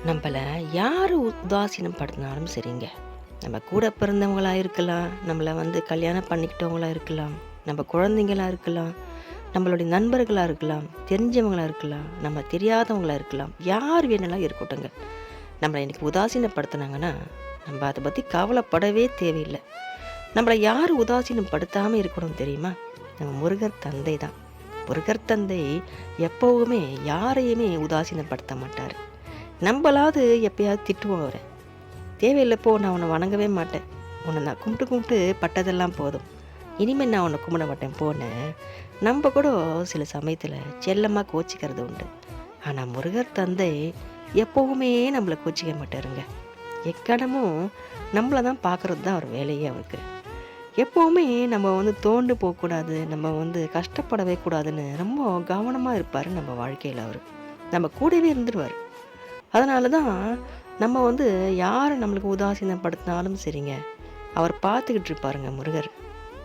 நம்மள யார் உதாசீனம் படுத்தினாலும் சரிங்க. நம்ம கூட பிறந்தவங்களா இருக்கலாம், நம்மள கல்யாணம் பண்ணிக்கிட்டவங்களா இருக்கலாம், நம்ம குழந்தைங்களா இருக்கலாம், நம்மளுடைய நண்பர்களா இருக்கலாம், தெரிஞ்சவங்களா இருக்கலாம், நம்ம தெரியாதவங்களா இருக்கலாம். யார் வேணாலும் இருக்கட்டுங்க. நம்மளை இன்றைக்கி உதாசீனப்படுத்தினாங்கன்னா நம்ம அதை பற்றி கவலைப்படவே தேவையில்லை. நம்மளை யார் உதாசீனப்படுத்தாமல் இருக்கணும் தெரியுமா? நம்ம முருகர் தந்தை தான். முருகர் தந்தை எப்போவுமே யாரையுமே உதாசீனப்படுத்த மாட்டார். நம்மளாவது எப்பயாவது திட்டுவோம் அவரை. தேவையில்லைப்போ, நான் உன்னை வணங்கவே மாட்டேன், உன்னை நான் கும்பிட்டு கும்பிட்டு பட்டதெல்லாம் போதும், இனிமேல் நான் உன்னை கும்பிட மாட்டேன் போனேன். நம்ம கூட சில சமயத்தில் செல்லமாக கோச்சிக்கிறது உண்டு. ஆனால் முருகர் தந்தை எப்போவுமே நம்மளை கோச்சிக்க மாட்டாருங்க. எக்கணமும் நம்மளை தான் பார்க்குறது தான் அவர் வேலையே அவருக்கு. எப்போவுமே நம்ம தோண்டு போகக்கூடாது, நம்ம கஷ்டப்படவே கூடாதுன்னு ரொம்ப கவனமாக இருப்பார் நம்ம வாழ்க்கையில். அவர் நம்ம கூடவே இருந்துடுவார். அதனால தான் நம்ம யாரை நம்மளுக்கு உதாசீனப்படுத்தினாலும் சரிங்க, அவர் பார்த்துக்கிட்டு இருப்பாருங்க முருகர்.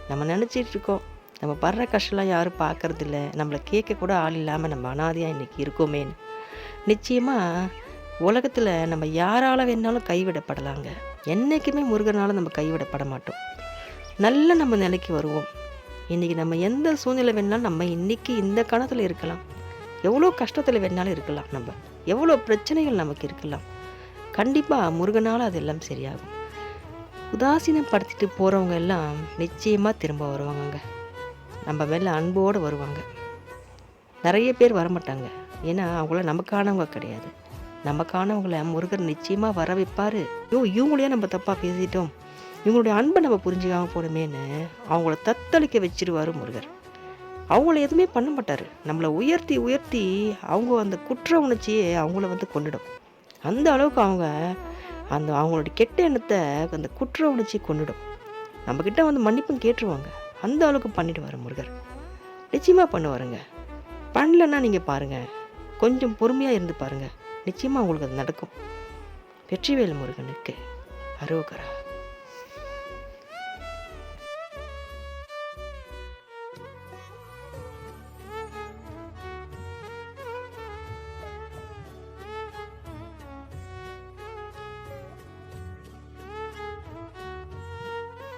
நம்ம நினச்சிட்டு இருக்கோம், நம்ம படுற கஷ்டம்லாம் யாரும் பார்க்கறதில்ல, நம்மளை கேட்க கூட ஆள் இல்லாமல் நம்ம அனாதையாக இன்றைக்கி இருக்கோமேன்னு. நிச்சயமாக உலகத்தில் நம்ம யாரால் வேணாலும் கைவிடப்படலாங்க. என்றைக்குமே முருகனால் நம்ம கைவிடப்பட மாட்டோம். நல்ல நம்ம நிலைக்கு வருவோம். இன்றைக்கி நம்ம எந்த சூழ்நிலை வேணாலும் நம்ம இன்றைக்கி இந்த காலத்தில் இருக்கலாம், எவ்வளோ கஷ்டத்தில் வேணாலும் இருக்கலாம், நம்ம எவ்வளோ பிரச்சனைகள் நமக்கு இருக்கலாம். கண்டிப்பாக முருகனால் அதெல்லாம் சரியாகும். உதாசீனப்படுத்திட்டு போகிறவங்க எல்லாம் நிச்சயமாக திரும்ப வருவாங்கங்க. நம்ம மேலே அன்போடு வருவாங்க. நிறைய பேர் வரமாட்டாங்க, ஏன்னா அவங்கள நமக்கானவங்க கிடையாது. நமக்கானவங்கள முருகர் நிச்சயமாக வர வைப்பார். இவங்களையே நம்ம தப்பாக பேசிட்டோம், இவங்களுடைய அன்பை நம்ம புரிஞ்சுக்காமல் போடுமேன்னு அவங்கள தத்தளிக்க வச்சிருவார் முருகர். அவங்கள எதுவுமே பண்ண மாட்டார். நம்மளை உயர்த்தி உயர்த்தி அவங்க அந்த குற்ற உணர்ச்சியே அவங்கள கொண்டுடும். அந்த அளவுக்கு அவங்களுடைய கெட்ட எண்ணத்தை அந்த குற்ற உணர்ச்சி கொண்டுடும். நம்மக்கிட்ட மன்னிப்பும் கேட்டுருவாங்க. அந்த அளவுக்கு பண்ணிவிடுவார் முருகர். நிச்சயமாக பண்ணுவாருங்க. பண்ணலன்னா நீங்கள் பாருங்கள், கொஞ்சம் பொறுமையாக இருந்து பாருங்கள், நிச்சயமாக உங்களுக்கு அது நடக்கும். வெற்றிவேல் முருகனுக்கு அரோகரா.